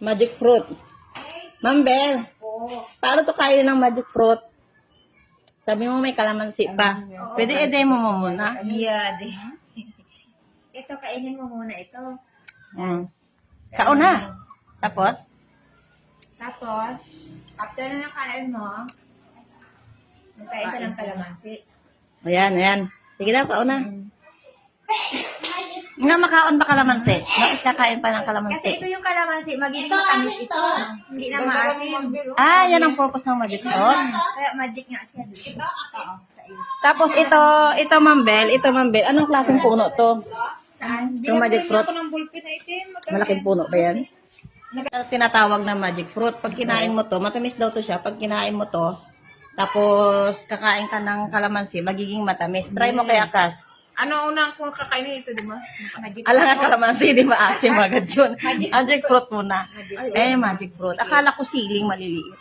Magic fruit. Ma'am Bel, paano to kain ng magic fruit? Sabi mo may kalamansi pa. Pwede i-demo mo muna. Yeah, ito, kainin mo muna ito. Kauna. Tapos? Tapos, after na nakain mo, magkain ka ng kalamansi. Ayan. Sige daw, kauna. Nga makaon ba kalamansi? Bakit kakain pa ng Kasi kalamansi? ito yung kalamansi, magiging matamis ito. Hindi na maasim. Yan ang purpose ng magic fruit. Kaya magic nga siya dito. Oo, sa iyo. Tapos ito Ma'am Bel, anong klaseng puno to? Saan? Yung magic fruit. ng bulpin na itim. Malaking puno ba yan? Tinatawag na magic fruit. Pag kinain mo to, matamis daw to siya. Pag kinain mo to, tapos kakain ka ng kalamansi, magiging matamis. Try mo kaya, Kas. Ano unang kung kakainin ito, di ba? Alang ang kalamansi, di maasim agad yun. Magic fruit muna. Magic fruit. Akala ko siling maliliit.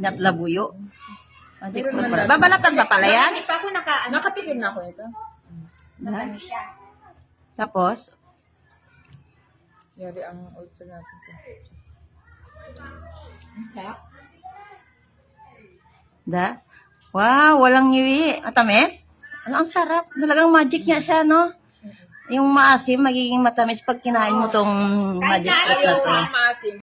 Not labuyo. Magic fruit pala. Babalatan ba pala yan? Hindi pa ako Nakatikim na ako ito. matamis siya. Tapos, Yari ang ulcer natin. wow, walang ngiwi. Matamis? Ang sarap. Talagang magic nga siya, no? Yung maasim, magiging matamis pag kinain mo tong magic fruit na to. Maasim.